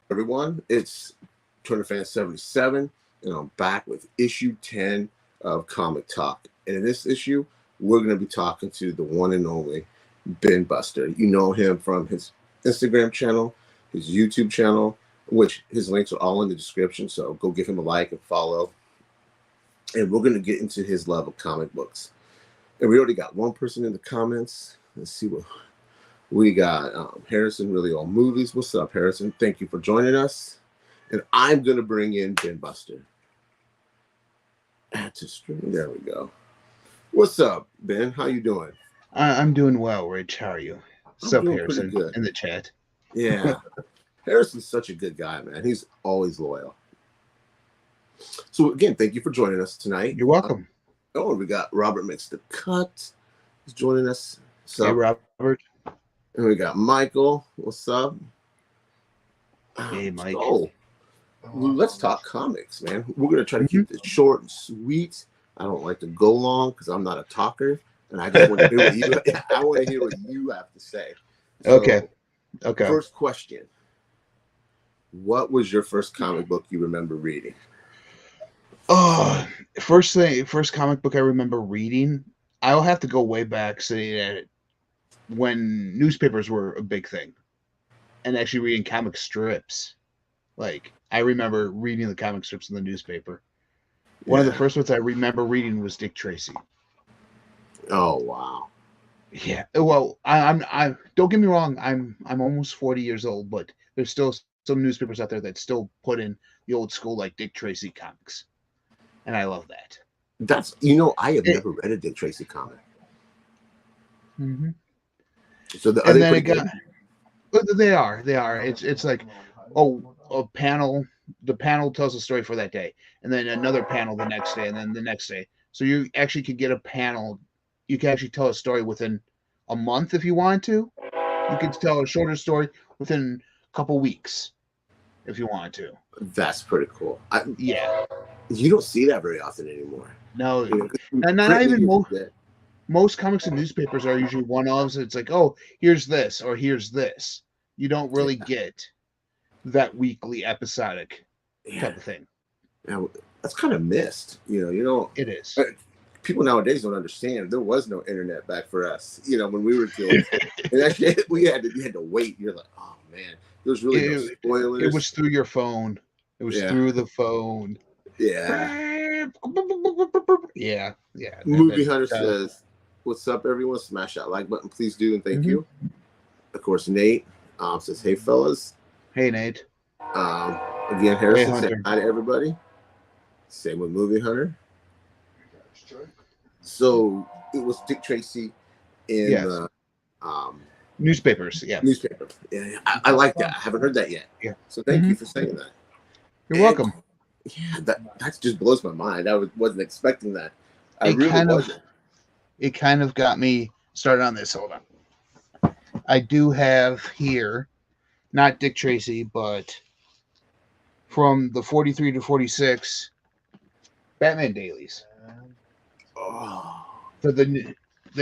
everyone? It's Twitter Fan 77, and I'm back with issue 10 of Comic Talk. And in this issue, we're going to be talking to the one and only Ben Buster. You know him from his Instagram channel, his YouTube channel, which his links are all in the description. So go give him a like and follow. And we're going to get into his love of comic books. And we already got one person in the comments. Let's see what we got. Harrison, really all movies. What's up, Harrison? Thank you for joining us. And I'm going to bring in Ben Buster. Add to stream. There we go. What's up, Ben? How you doing? I'm doing well, Rich. How are you? What's up, Harrison? Good. In the chat. Yeah. Harrison's such a good guy, man. He's always loyal. So, again, thank you for joining us tonight. You're welcome. We got Robert Makes the Cut. He's joining us. So, hey, Robert. And we got Michael. What's up? Hey, Mike. Oh, let's talk comics, man. We're going to try to keep this short and sweet. I don't like to go long because I'm not a talker. And I just want to hear what I want to hear what you have to say. So, okay. First question. What was your first comic book you remember reading? First comic book I remember reading, I'll have to go way back, say that when newspapers were a big thing, and actually reading comic strips. Like, I remember reading the comic strips in the newspaper. One of the first ones I remember reading was Dick Tracy. Oh wow! Yeah. Well, I don't get me wrong. I'm almost 40 years old, but there's still some newspapers out there that still put in the old school like Dick Tracy comics, and I love that. I have never read a Dick Tracy comic. Mm-hmm. So they are. It's like, a panel. The panel tells a story for that day, and then another panel the next day, and then the next day. So you actually could get a panel. You can actually tell a story within a month if you want to. You can tell a shorter story within a couple weeks if you want to. That's pretty cool. Yeah. You don't see that very often anymore. No. Not even most comics and newspapers are usually one-offs. It's like, oh, here's this or here's this. You don't really get that weekly episodic type of thing. Yeah, that's kind of missed. It is. People nowadays don't understand. There was no internet back for us. When we were kids, and actually you had to wait. You're like, oh man, there was really no spoilers. It was through your phone. It was through the phone. Yeah. Yeah. Movie Hunter says, "What's up, everyone? Smash that like button, please do, and thank you." Of course, Nate says, "Hey, fellas." Hey, Nate. Again, Harrison said hi to everybody. Same with Movie Hunter. So it was Dick Tracy in newspapers. Yeah, newspaper. Yeah, I like that. I haven't heard that yet. Yeah. So thank you for saying that. You're welcome. Yeah, that just blows my mind. I wasn't expecting that. It kind of got me started on this. Hold on. I do have here, not Dick Tracy, but from the 43 to 46 Batman dailies. For the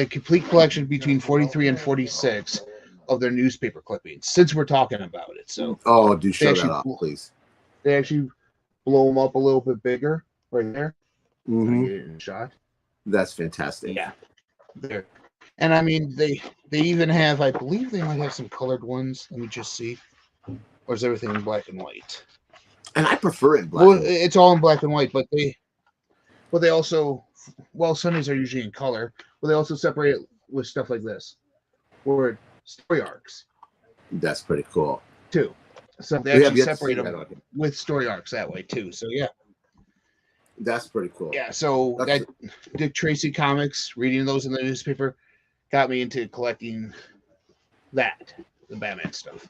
complete collection between 43 and 46 of their newspaper clippings, since we're talking about it. So do show that off, please. They actually blow them up a little bit bigger right there. Mm-hmm. Shot. That's fantastic. Yeah. There. And I mean, they even have, I believe they might have some colored ones. Let me just see. Or is everything in black and white? And I prefer it in black. Well, it's all in black and white, but they also, Sundays are usually in color, but they also separate it with stuff like this, or story arcs. That's pretty cool too. So they actually separate them with story arcs that way too. So yeah, that's pretty cool. Yeah. So that Dick Tracy comics, reading those in the newspaper, got me into collecting the Batman stuff.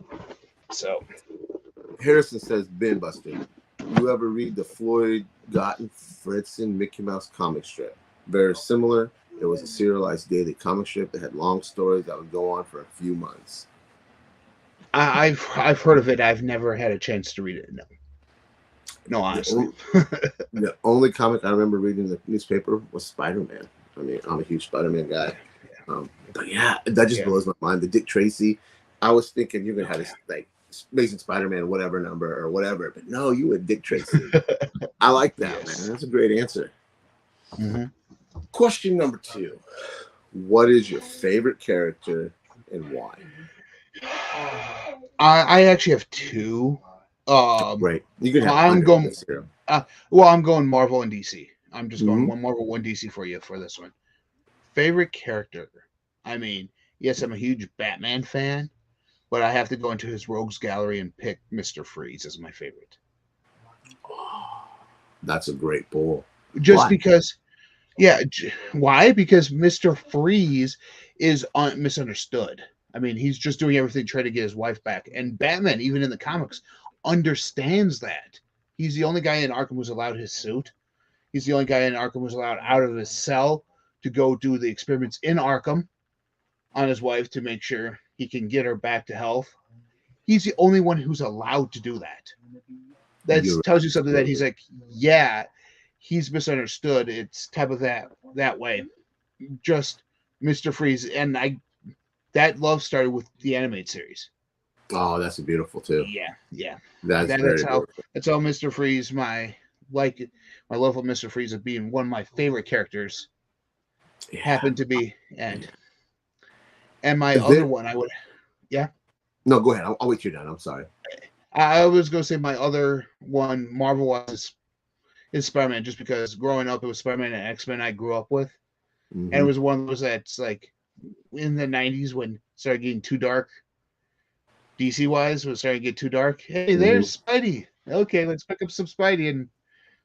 So Harrison says, Ben Buster, you ever read the Floyd Gotten Fritzen Mickey Mouse comic strip? Very similar. It was a serialized daily comic strip that had long stories that would go on for a few months. I've heard of it. I've never had a chance to read it. No, honestly. The only comic I remember reading in the newspaper was Spider-Man. I mean, I'm a huge Spider-Man guy. But yeah, that just blows my mind. The Dick Tracy. I was thinking you're gonna have this like Amazing Spider-Man, whatever number or whatever. But no, you went Dick Tracy. I like that, man. Yes. That's a great answer. Mm-hmm. Question number 2. What is your favorite character and why? I actually have two. Right. You can have I'm 100 going. this year. Well, I'm going Marvel and DC. I'm just going Mhm. one Marvel, one DC for you for this one. Favorite character. I mean, yes, I'm a huge Batman fan, but I have to go into his rogues gallery and pick Mr. Freeze as my favorite. That's a great pull. Just Why? because, yeah. Why? Because Mr. Freeze is misunderstood. I mean, he's just doing everything trying to get his wife back. And Batman, even in the comics, understands that. He's the only guy in Arkham who's allowed his suit. He's the only guy in Arkham who's allowed out of his cell to go do the experiments in Arkham on his wife to make sure he can get her back to health. He's the only one who's allowed to do that. That You're tells you something that absolutely he's like, yeah, he's misunderstood. It's type of that way. Just Mr. Freeze, and that love started with the animated series. Oh, that's beautiful too. Yeah. That's That's very how beautiful. Mr. Freeze, my love of Mr. Freeze of being one of my favorite characters Yeah. happened to be, and my And other then, one I would no, go ahead. I'll wait you down. I'm sorry. I was gonna say my other one Marvel wise is Spider-Man, just because growing up it was Spider-Man and X-Men I grew up with. And it Mhm. was one of those that's like in the 90s when it started getting too dark. DC wise, was starting to get too dark. Hey, there's Spidey. Okay, let's pick up some Spidey and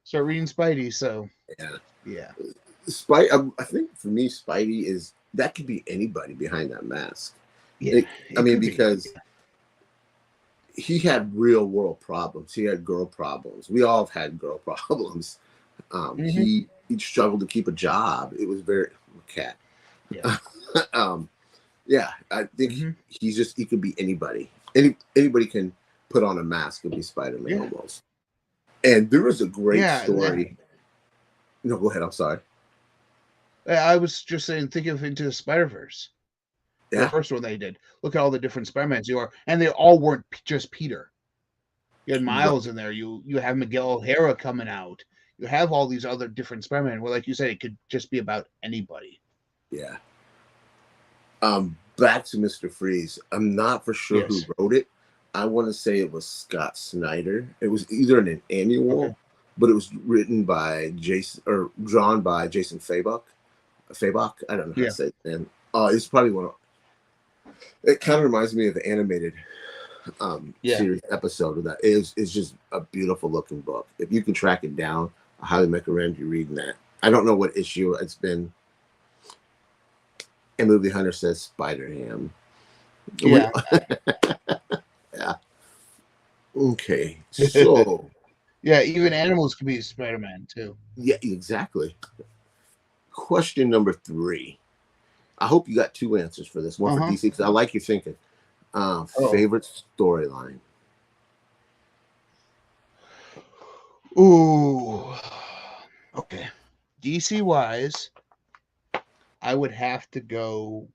start reading Spidey. So Yeah. yeah. I think for me, Spidey is that could be anybody behind that mask. Yeah. I It mean, could be. because he had real world problems. He had girl problems. We all have had girl problems. Mm-hmm. He struggled to keep a job. It was very cat. Yeah. Yeah, I think Mm-hmm. he could be anybody. Anybody can put on a mask and be Spider-Man Yeah. almost. And there was a great Yeah. story. No, go ahead. I'm sorry. I was just saying, think of Into the Spider-Verse. The Yeah. first one they did. Look at all the different Spider-Mans you are. And they all weren't just Peter. You had Right. Miles in there. You have Miguel O'Hara coming out. You have all these other different Spider-Man. Well, like you said, it could just be about anybody. Yeah. Back to Mr. Freeze. I'm not for sure who Yes. wrote it. I want to say it was Scott Snyder. It was either an annual, Okay. but it was written by Jason or drawn by Jason Fabok. Fabok. I don't know how Yeah. to say it. And it's probably one of. It kind of reminds me of the animated Yeah. series episode of that. It's just a beautiful looking book. If you can track it down, I highly recommend you reading that. I don't know what issue it's been. And Movie Hunter says Spider-Ham. Yeah. Yeah. Okay. So Yeah, even animals can be Spider-Man too. yeah, exactly. Question number 3. I hope you got 2 answers for this. One for DC because I like your thinking. Favorite storyline. Ooh. Okay. DC wise, I would have to go.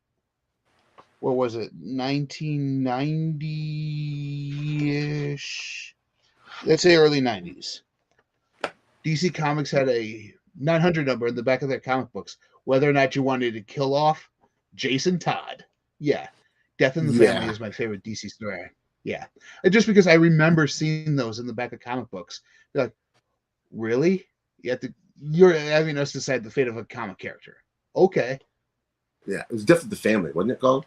What was it? 1990-ish. Let's say early 90s. DC Comics had a 900 number in the back of their comic books. Whether or not you wanted to kill off Jason Todd. Yeah. Death in the Family is my favorite DC story. Yeah. And just because I remember seeing those in the back of comic books. You're like, really? You're having us decide the fate of a comic character. Okay. Yeah, it was Death of the Family, wasn't it called?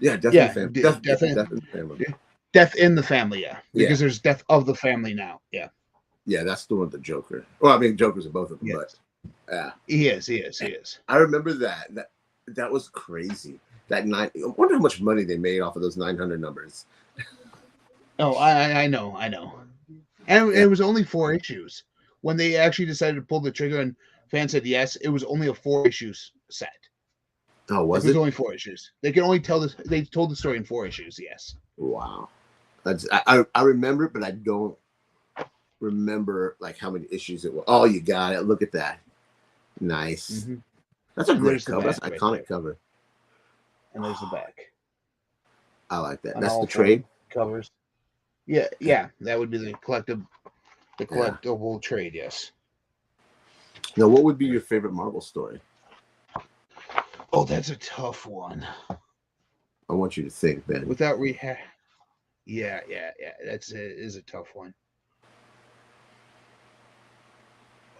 Yeah, Death Yeah. in the Family. Death Death in the Family. Death in the Family, yeah. Because Yeah. there's Death of the Family now. Yeah. Yeah, that's the one with the Joker. Well, I mean, Joker's in both of them, Yes. but yeah. He is. I remember that. That was crazy. I wonder how much money they made off of those 900 numbers. Oh, I know. And it was only 4 issues. When they actually decided to pull the trigger and fans said yes, it was only a 4 issues set. Oh, was it? it? Was only 4 issues. They can only tell this. They told the story in 4 issues. Yes. Wow. I remember it, but I don't remember like how many issues it was. Oh, you got it. Look at that. Nice. Mm-hmm. That's a great cover. That's an iconic cover. And there's the back. I like that. On That's all the trade covers. Yeah, that would be the Yeah. collectible trade. Yes. Now, what would be your favorite Marvel story? Oh, that's a tough one. I want you to think, Ben. Without rehash. Yeah. Is a tough one.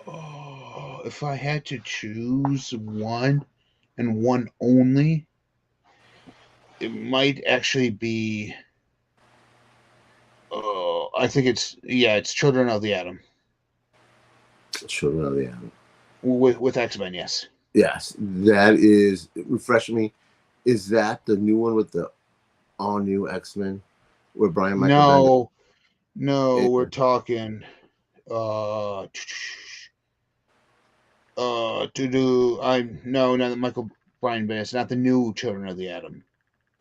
Oh, if I had to choose one and one only, it might actually be. I think it's Children of the Atom Children of the Atom. with X-Men. Yes. Yes, that is. Refresh me. Is that the new one with the all new X-Men, where Brian Michael Bendis? No, It, we're talking. To do I'm no, not the Michael Brian Bendis, not the new Children of the Atom,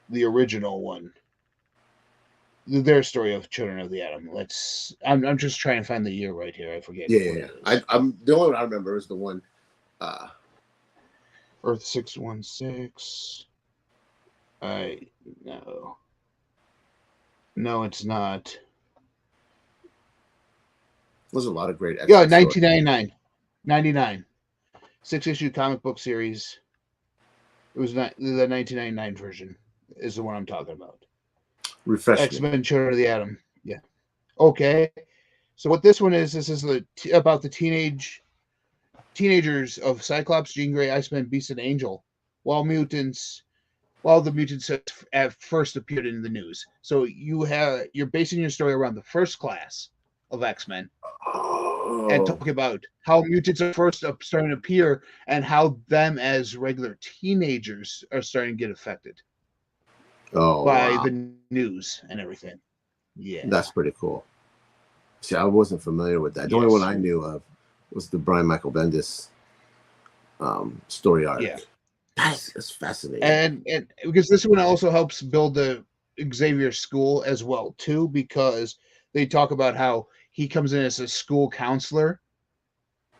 the original one. Their story of Children of the Atom. I'm just trying to find the year right here. I forget what yeah. it is. I'm the only one I remember is the one. Earth 616. No. No, it's not. There's a lot of great Yeah, X-Men stories. 1999. 99. 6-issue comic book series. It was not the 1999 version is the one I'm talking about. Refresh me. X-Men Children of the Atom. Yeah. Okay. So what this one is, this is about the teenagers of Cyclops, Jean Grey, Iceman, Beast, and Angel, while the mutants at first appeared in the news. So you're basing your story around the first class of X-Men and Oh, talking about how mutants are first starting to appear and how them as regular teenagers are starting to get affected by wow. the news and everything. Yeah. That's pretty cool. See, I wasn't familiar with that. The only one Yes. I knew of was the Brian Michael Bendis story arc. Yeah. That's fascinating. And because this one also helps build the Xavier school as well too, because they talk about how he comes in as a school counselor,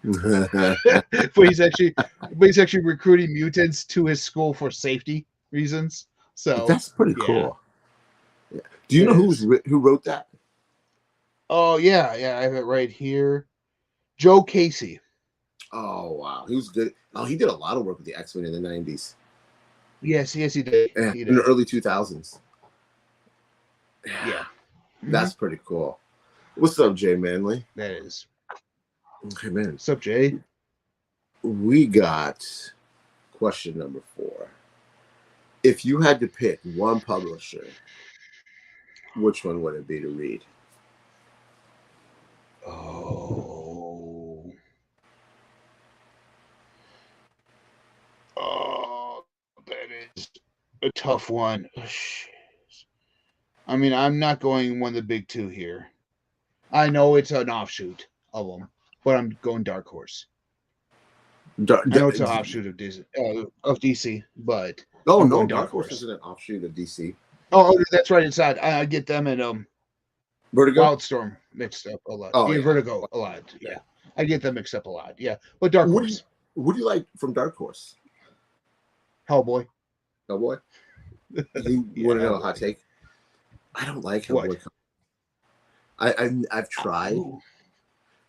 but he's actually recruiting mutants to his school for safety reasons. So That's pretty yeah, cool. Yeah. Do you it know is. who wrote that? Oh yeah, I have it right here. Joe Casey. Oh wow, he was good. Oh, he did a lot of work with the X-Men in the '90s. Yes, he did. Yeah, He in the did. early 2000s. Yeah. That's pretty cool. What's up, Jay Manley? That is. Okay, man. What's up, Jay? We got question number 4. If you had to pick one publisher, which one would it be to read? Oh, that is a tough one. I mean, I'm not going one of the big two here. I know it's an offshoot of them, but I'm going Dark Horse. I know it's an offshoot of DC, but Oh I'm no, going Dark Dark Horse Horse. isn't an offshoot of DC. Oh, that's right. It's not. I get them and Vertigo. Wildstorm mixed up a lot. Oh Yeah, yeah, Vertigo a lot. Yeah, I get them mixed up a lot. Yeah, but Dark Horse, what do you like from Dark Horse? Hellboy. Hellboy. You Yeah, want to know a Hellboy. hot take? I don't like What? Hellboy. I've tried. Ooh.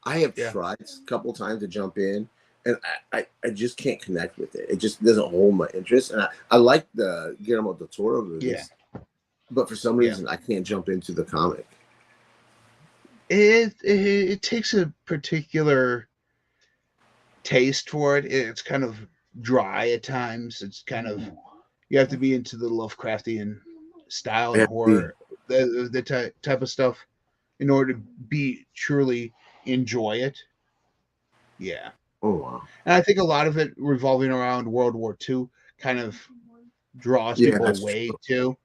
I have Yeah. tried a couple times to jump in, and I just can't connect with it. It just doesn't hold my interest. And I like the Guillermo del Toro movies, but for some reason I can't jump into the comic. It takes a particular taste for it. It's kind of dry at times. It's kind of you have to be into the Lovecraftian style and horror, the type of stuff, in order to be truly enjoy it. Yeah. Oh wow. And I think a lot of it revolving around World War II kind of draws people away too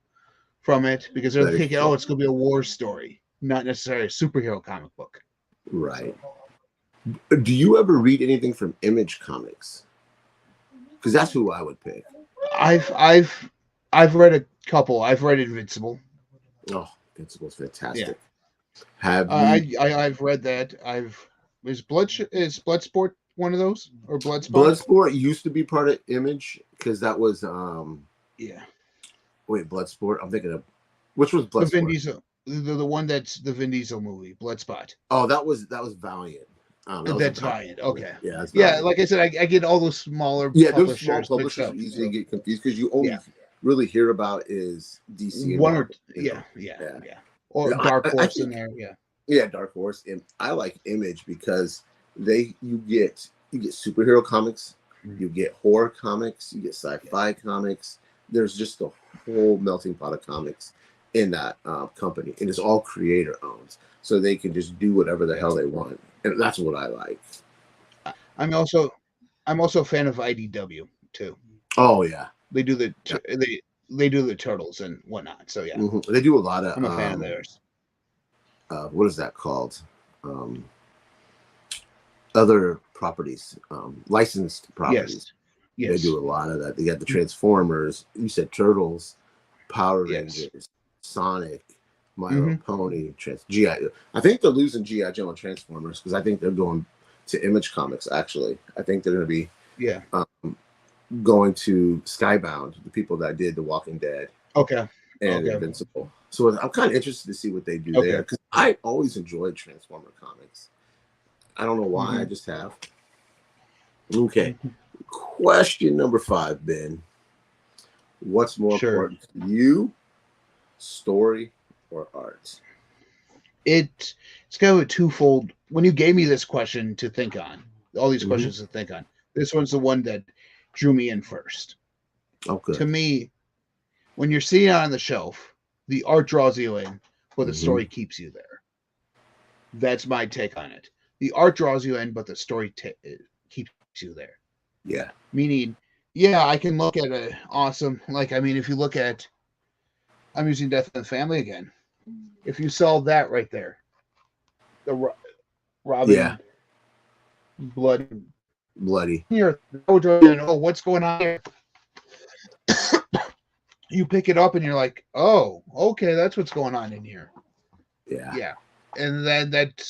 from it because they're thinking, oh, it's going to be a war story, not necessarily a superhero comic book. Right. Do you ever read anything from Image Comics? Because that's who I would pick. I've read a couple. I've read Invincible. Oh, Invincible's fantastic. Yeah. Have you? I've read that. Is Bloodsport one of those or Bloodsport? Bloodsport used to be part of Image because that was yeah. Wait, Bloodsport. I'm thinking of which was Bloodsport. the one that's the Vin Diesel movie, Bloodspot. Oh, that was Valiant. That was a That's Valiant Valiant. movie. Okay. Yeah, that's Yeah, Valiant. like I said, I get all those smaller Yeah, those small publishers mixed publishers up. are easy to So, get confused because you yeah, only really hear about is DC and one or Marvel. You know. yeah. Yeah. Or Yeah, Dark I Horse in think there. Yeah. yeah, Dark Horse. And I like Image because you get superhero comics, you get horror comics, you get sci-fi comics. There's just a whole melting pot of comics in that company, and it's all creator owned, so they can just do whatever the hell they want, and that's what I like. I'm also a fan of IDW too. Oh yeah, They do yeah. they do the turtles and whatnot. So yeah, They do a lot of I'm a fan of theirs. what is that called? Um, Other properties, licensed properties. Yes. They do a lot of that. They got the Transformers. You said Turtles, Power Yes. Rangers, Sonic, My Little Pony, GI. I think they're losing GI Joe and Transformers because I think they're going to Image Comics. Actually, I think they're going to be going to Skybound, the people that did The Walking Dead. Okay. And Invincible. So I'm kind of interested to see what they do there because I always enjoyed Transformer comics. I don't know why, I just have. Okay. Question number 5, Ben. What's more important to you, story or art? It's kind of a twofold. When you gave me this question to think on, all these questions to think on, this one's the one that drew me in first. Okay. To me, when you're seeing it on the shelf, the art draws you in, but the story keeps you there. That's my take on it. The art draws you in, but the story keeps you there. Yeah. Meaning, yeah, I can look at it awesome. Like, I mean, if you look at, I'm using Death in the Family again. If you saw that right there, the Robin bloody. Here, oh, what's going on here? You pick it up and you're like, oh, okay, that's what's going on in here. Yeah. And then that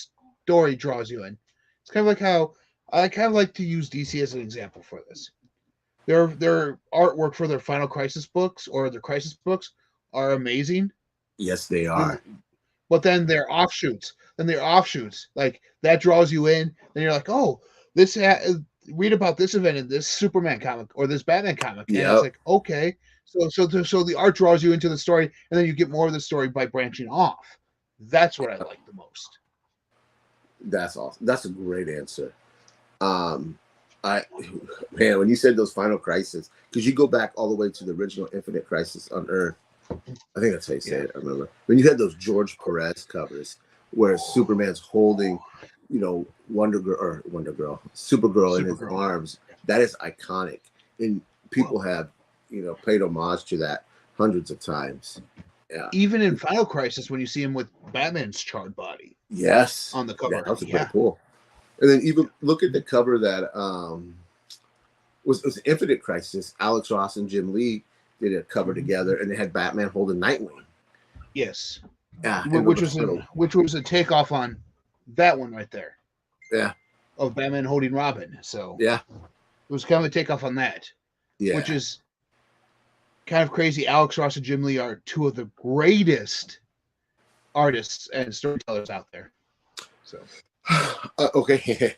story draws you in. It's kind of like how I kind of like to use DC as an example for this. Their artwork for their Final Crisis books or their Crisis books are amazing. Yes, they are. But then their offshoots, like that draws you in. Then you're like, oh, read about this event in this Superman comic or this Batman comic, and it's like, okay, so the art draws you into the story, and then you get more of the story by branching off. That's what I like the most. That's awesome. That's a great answer. When you said those Final Crisis, because you go back all the way to the original Infinite Crisis on Earth. I think that's how you say it. I remember when you had those George Perez covers where Superman's holding, Supergirl in his arms. That is iconic, and people have, paid homage to that hundreds of times. Yeah. Even in Final Crisis, when you see him with Batman's charred body. Yes. On the cover. Yeah, that was pretty cool. And then even look at the cover that was Infinite Crisis. Alex Ross and Jim Lee did a cover together, and they had Batman holding Nightwing. Yes. Yeah. Which was a takeoff on that one right there. Yeah. Of Batman holding Robin. So yeah. It was kind of a takeoff on that. Yeah. Which is kind of crazy. Alex Ross and Jim Lee are two of the greatest artists and storytellers out there. So okay.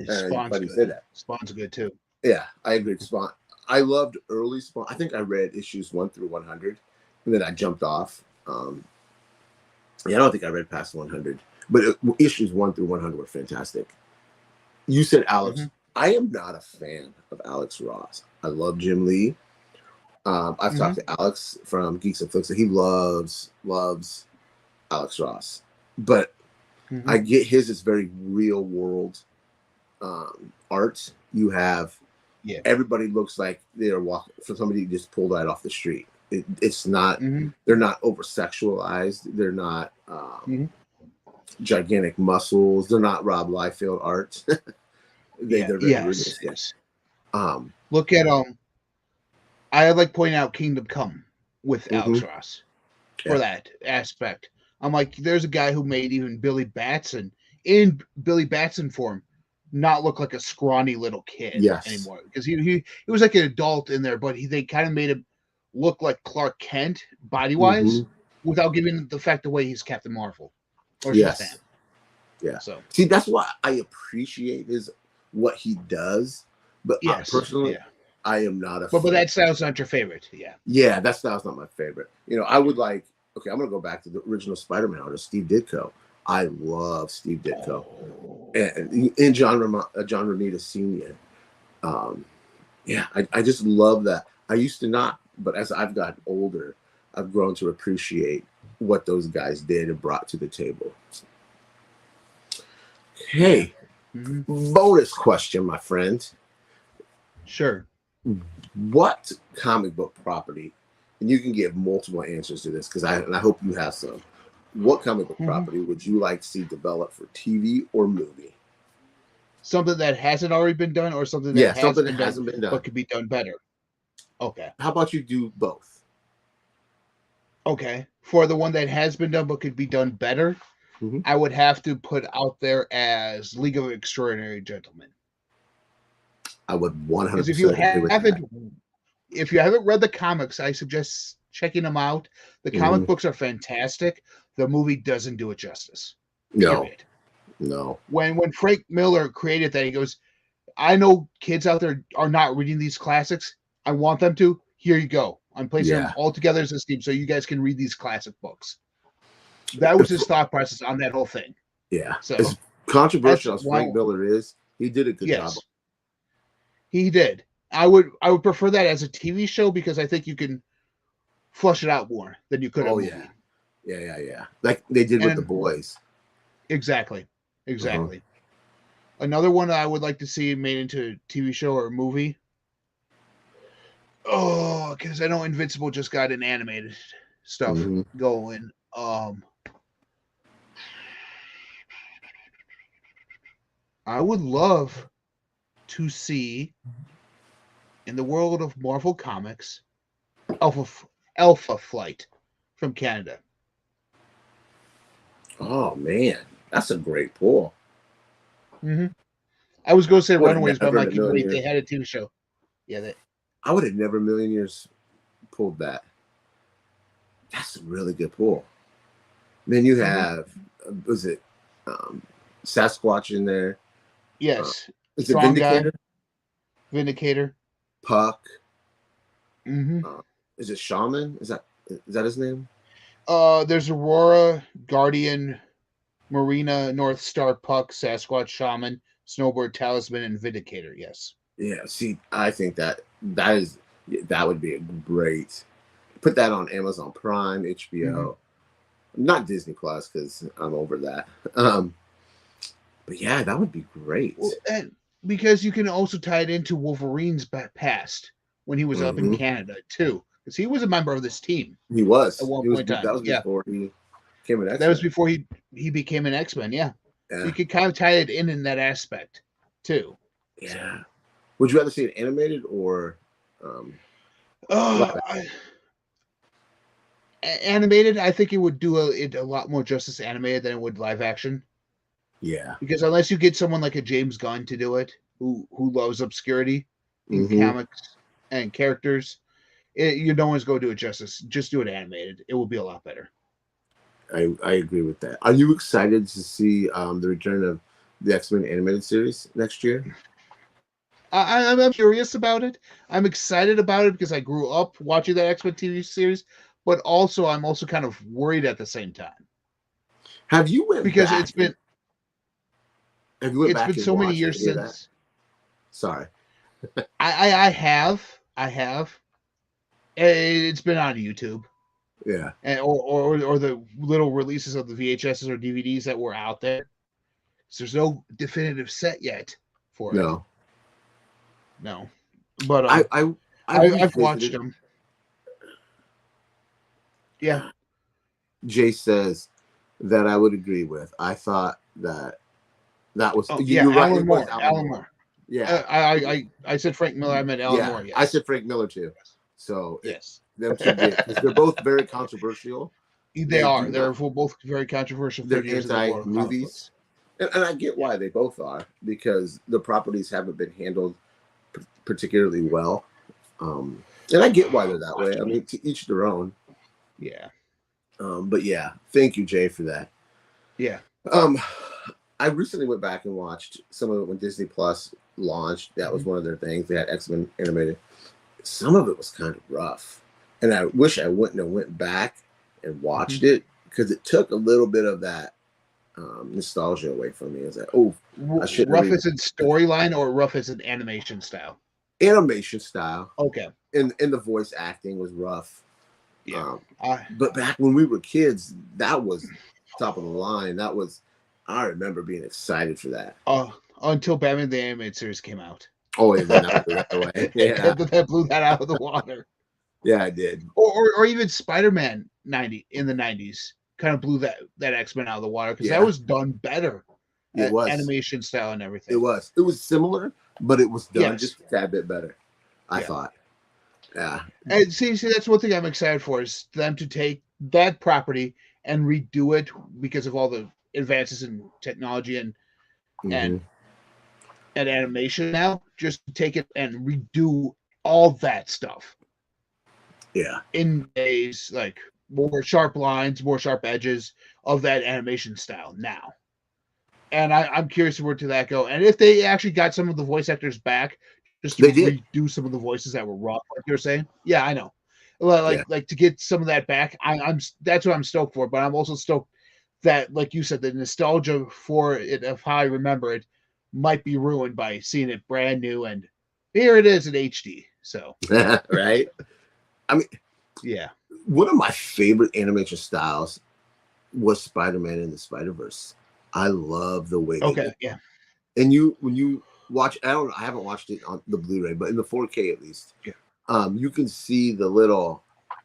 Spawn's good. Say that. Spawn's good too. Yeah, I agree. Spawn. I loved early Spawn. I think I read issues 1 through 100, and then I jumped off. I don't think I read past 100, but issues 1 through 100 were fantastic. You said Alex. I am not a fan of Alex Ross. I love Jim Lee. I've talked to Alex from Geeks and Flicks, and he loves Alex Ross. But I get his is very real world art. You have everybody looks like they're walking for somebody who just pulled right off the street. It's not they're not over sexualized. They're not gigantic muscles. They're not Rob Liefeld art. They're very realistic. Yes. Look at I like pointing out Kingdom Come with Alex Ross for that aspect. I'm like, there's a guy who made even Billy Batson in Billy Batson form not look like a scrawny little kid anymore, because he was like an adult in there, but they kind of made him look like Clark Kent body wise. without giving the fact away he's Captain Marvel or Yes. Shazam. Yeah. So See, that's why I appreciate is what he does. But yes, personally, yeah. I am not a But fan. that style's not your favorite, yeah. Yeah, that style's not my favorite. You know, I would like. Okay, I'm gonna go back to the original Spider-Man artist, Steve Ditko. I love Steve Ditko and John Romita Sr. Yeah, I just love that. I used to not, but as I've gotten older, I've grown to appreciate what those guys did and brought to the table. Hey, bonus question, my friend. Sure. What comic book property, and you can give multiple answers to this because I hope you have some. What comic book property would you like to see developed for TV or movie? Something that hasn't already been done, or something that Something that hasn't been done but could be done better. Okay. How about you do both? Okay. For the one that has been done but could be done better, I would have to put out there as League of Extraordinary Gentlemen. I would 100%. If you haven't read the comics, I suggest checking them out. The comic books are fantastic. The movie doesn't do it justice. Period. No. When Frank Miller created that, he goes, I know kids out there are not reading these classics. I want them to. Here you go. I'm placing them all together as a team so you guys can read these classic books. That was his thought process on that whole thing. Yeah. So as controversial as Frank Miller is, he did a good job. He did. I would prefer that as a TV show because I think you can flush it out more than you could. Yeah. Like they did with The Boys. Exactly. Another one I would like to see made into a TV show or a movie. Oh, because I know Invincible just got an animated stuff going. I would love to see in the world of Marvel Comics Alpha Flight from Canada. Oh man, that's a great pull. I was going to say Runaways, but I'm like, wait, they had a TV show. Yeah, I would have never in a million years pulled that. That's a really good pull. Then you have, was it Sasquatch in there? Yes. Is it Vindicator? Vindicator. Puck. Is it Shaman? Is that his name? There's Aurora, Guardian, Marina, North Star, Puck, Sasquatch, Shaman, Snowbird, Talisman, and Vindicator. Yes. Yeah. See, I think that would be a great. Put that on Amazon Prime, HBO, not Disney Plus because I'm over that. But yeah, that would be great. Well, because you can also tie it into Wolverine's past when he was up in Canada too, because he was a member of this team. He was at one point in time. That was before he became an X-Men. That was before he became an X-Men. Yeah. So you could kind of tie it in that aspect too. Yeah. Would you rather see it animated or? Animated, I think it would do a lot more justice animated than it would live action. Yeah. Because unless you get someone like a James Gunn to do it, who loves obscurity in comics and characters, you don't always go do it justice. Just do it animated. It will be a lot better. I agree with that. Are you excited to see the return of the X-Men animated series next year? I'm curious about it. I'm excited about it because I grew up watching that X-Men TV series, but also I'm also kind of worried at the same time. Have you went because back? It's been so many years since. That? Sorry, I have. It's been on YouTube. Yeah, and or the little releases of the VHSs or DVDs that were out there. So there's no definitive set yet for it. No, but I've watched them. Yeah. Jay says that I would agree with. I thought that was you're right. Alan Moore. Yeah. I said Frank Miller. I meant Alan Moore. Yes. I said Frank Miller too. So yes, them two because they're both very controversial. They are. They're both very controversial. They're anti-movies. And I get why they both are, because the properties haven't been handled particularly well. And I get why they're that way. I mean, to each their own. Yeah. But yeah, thank you, Jay, for that. Yeah. Um, I recently went back and watched some of it when Disney Plus launched. That was Mhm. one of their things. They had X-Men animated. Some of it was kind of rough, and I wish I wouldn't have went back and Mhm. watched it because it took a little bit of that nostalgia away from me. It's like, oh, I shouldn't Rough have as in storyline or rough as in animation style? animation style, Okay. and the voice acting was rough. Yeah. Um, I but back when we were kids, that was top of the line. That was I remember being excited for that. until Batman the Animated Series came out. Oh, and then that blew that away. Yeah, That blew that out of the water. yeah, I did. Or even Spider-Man 90 in the 90s kind of blew that X-Men out of the water because that Yeah, was done better it was. animation style and It everything. was. It was similar, but it was done Yes. just a tad bit better. I Yeah. thought. Yeah. And see, that's one thing I'm excited for is them to take that property and redo it because of all the advances in technology Hmm. and and animation now. Just take it and redo all that stuff Yeah. in days like more sharp lines, more sharp edges of that animation style now. And I'm curious where to that go. And if they actually got some of the voice actors back, just to They did. redo some of the voices that were raw, like you're saying. Yeah, I know. Yeah. Like to get some of that back, I'm that's what I'm stoked for. But I'm also stoked that, like you said, the nostalgia for it of how I remember it might be ruined by seeing it brand new and here it is in HD. So Right. I mean, yeah. one of my favorite animation styles was Spider-Man in the Spider-Verse. I love the way they Okay. did. Yeah. And you when you watch, I don't know, I haven't watched it on the Blu-ray, but in the 4K at least, Yeah. you can see the little.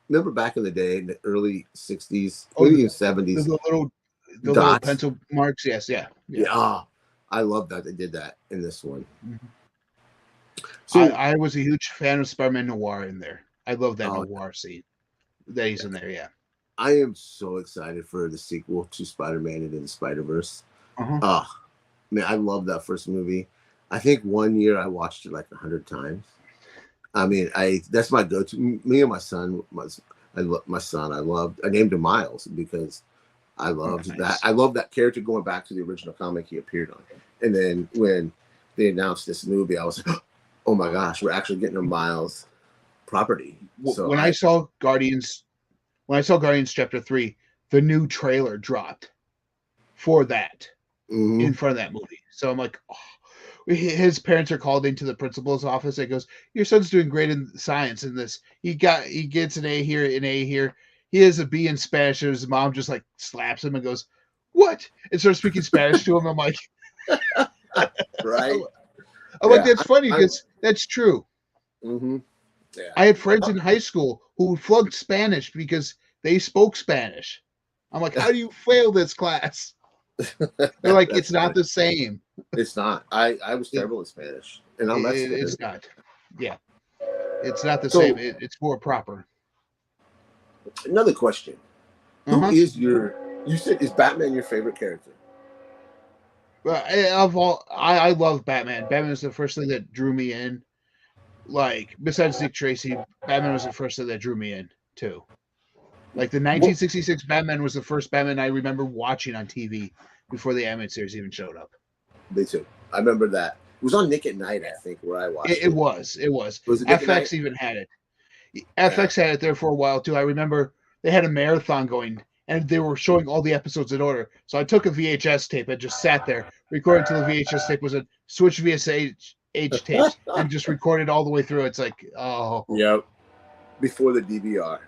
Remember back in the day, in the early '60s, Oh, maybe even the, '70s, the little the little dots. pencil marks. Yes. Yeah. Yeah. Yeah, I love that they did that in this one. Mhm. So, I was a huge fan of Spider-Man Noir in there. I love that uh, Noir scene that he's in there. Yeah. I am so excited for the sequel to Spider-Man and in the Spider-Verse. Uh-huh. Oh, man, I love that first movie. I think one year I watched it like 100 times. I mean, I that's my go-to. Me and my son, I love my son. I named him Miles because I Oh, loved that. nice. I love that character going back to the original comic he appeared on. And then when they announced this movie, I was like, oh my gosh, we're actually getting a Miles property. So When I saw Guardians Chapter 3, the new trailer dropped for that in mhm. front of that movie. So I'm like, oh. His parents are called into the principal's office. It goes, your son's doing great in science in this. He gets an A here, an A here. He has a B in Spanish. And his mom just like slaps him and goes, what? And starts speaking Spanish to him. I'm like, Right? I'm like, Yeah. that's funny because that's true. Mm-hmm. Yeah. I had friends in high school who flunked Spanish because they spoke Spanish. I'm like, how do you fail this class? They're like, That's it's not funny. the same. It's not. I was It, terrible in Spanish, and I'm Mexican. it's not. Yeah, it's not the same. So It's more proper. another question: Uh Who huh. is your? You said is Batman your favorite character? But of all, I love Batman. Batman was the first thing that drew me in. Like besides Dick Tracy, Batman was the first thing that drew me in too. Like the What? 1966 Batman was the first Batman I remember watching on TV before the animated series even showed up. Me too. I remember that. It was on Nick at Night, I think, where I watched It it. was. It was. Was it Nick at Night? FX even had it. Yeah. FX had it there for a while too. I remember they had a marathon going and they were showing all the episodes in order. So I took a VHS tape and just sat there, recorded until the VHS tape was a switch VSH tapes and just recorded all the way through. It's like, oh Yep. Before the DVR.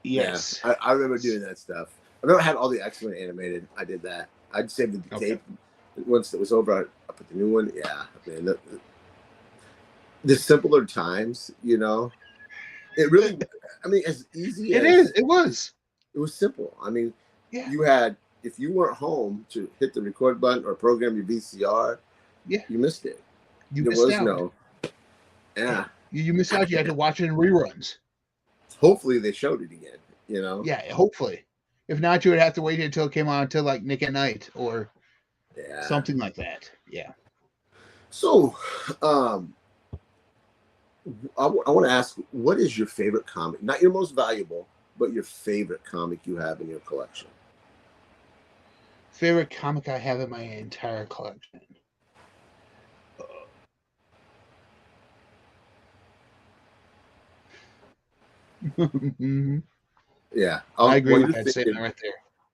Yeah, yes. I remember doing that stuff. I remember I had all the X-Men animated. I did that. I'd save the Okay. tape. Once it was over, I put the new one. Yeah, man. The simpler times, it really. I mean, as easy It is. as It was. it was simple. I mean, Yeah. you had if you weren't home to hit the record button or program your VCR, Yeah. you missed it. You There missed was out. no. Yeah. Yeah. You missed out. You had to watch it in reruns. Hopefully they showed it again. Yeah, hopefully. If not, you would have to wait until it came on until like Nick at Night or Yeah. something like that. Yeah. So, um, I want to ask, what is your favorite comic? Not your most valuable, but your favorite comic you have in your collection. Favorite comic I have in my entire collection. Yeah, I agree while with you're that thinking, statement right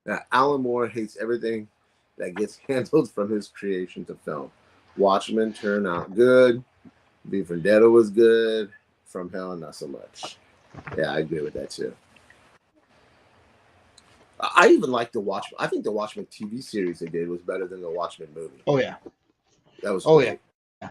there. Alan Moore hates everything that gets handled from his creation to film. Watchmen turned out good. V for Vendetta was good. From Hell, not so much. Yeah, I agree with that too. I even like the Watchmen. I think the Watchmen TV series they did was better than the Watchmen movie. Oh yeah. That was Oh great. yeah.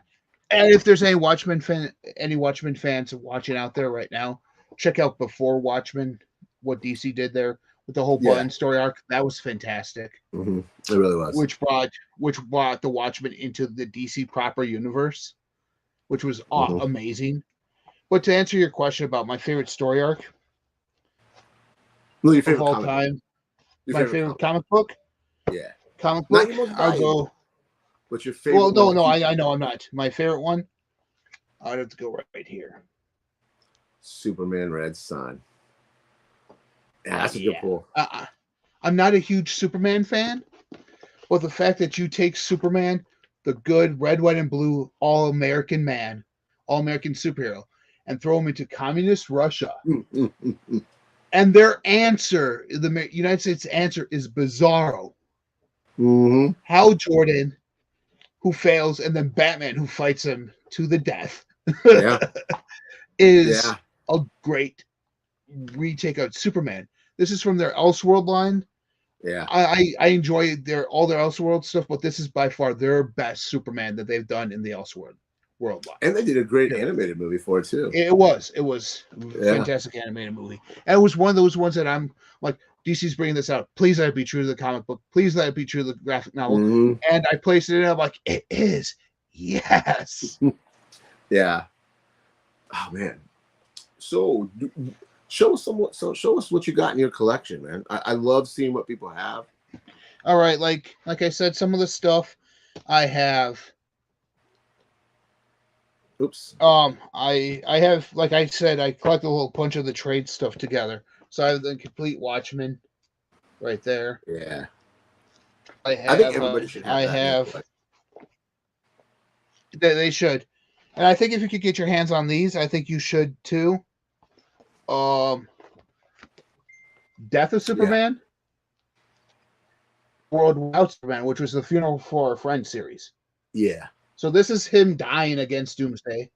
And if there's any Watchmen fans watching out there right now, check out Before Watchmen, what DC did there with the whole Button story arc. That was fantastic. Mm-hmm. It really was. Which brought the Watchmen into the DC proper universe, which was amazing. But to answer your question about my favorite story arc your of favorite all comic time, book. my favorite comic book. Yeah. Comic Not book. your most I'll valuable, go. but your favorite. Well, no, I know I'm not. My favorite one. I'd have to go right here. Superman Red Sun. Yeah, that's a good pull. I'm not a huge Superman fan, but the fact that you take Superman, the good red, white, and blue all-American man, all-American superhero, and throw him into communist Russia, and their answer, the United States answer, is Bizarro. Mm-hmm. Hal Jordan, who fails, and then Batman, who fights him to the death, is a great retake of Superman. This is from their Elseworld line. Yeah, I enjoy all their Elseworld stuff, but this is by far their best Superman that they've done in the Elseworld world line. And they did a great animated movie for it too. It was a fantastic animated movie, and it was one of those ones that I'm like, DC's bringing this out. Please let it be true to the comic book. Please let it be true to the graphic novel. Mm-hmm. And I placed it in. I'm like, it is. Yes. Yeah. Oh man. So show us what you got in your collection, man. I love seeing what people have. All right, like I said, some of the stuff I have. Oops. I have, like I said, I collected a whole bunch of the trade stuff together. So I have the complete Watchmen right there. Yeah. I think everybody should have. They should, and I think if you could get your hands on these, I think you should too. Death of Superman, World Without Superman, which was the Funeral for a Friend series. Yeah. So this is him dying against Doomsday.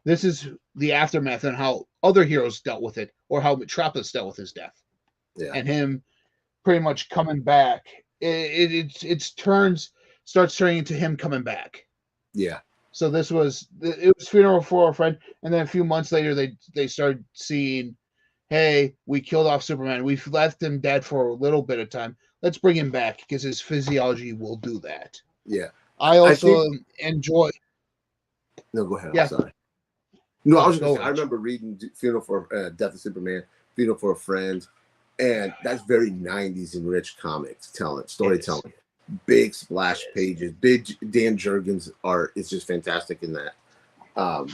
This is the aftermath and how other heroes dealt with it, or how Metropolis dealt with his death. Yeah. And him pretty much coming back. It starts turning into him coming back. Yeah. So it was Funeral for a Friend, and then a few months later they started seeing, hey, we killed off Superman. We've left him dead for a little bit of time. Let's bring him back because his physiology will do that. Yeah. I also enjoy. No, go ahead. Yeah. I'm sorry. No, I was just. I remember reading Funeral for Death of Superman, Funeral for a Friend, and that's very '90s and rich comics storytelling. Big splash pages, big Dan Jurgens art is just fantastic in that. I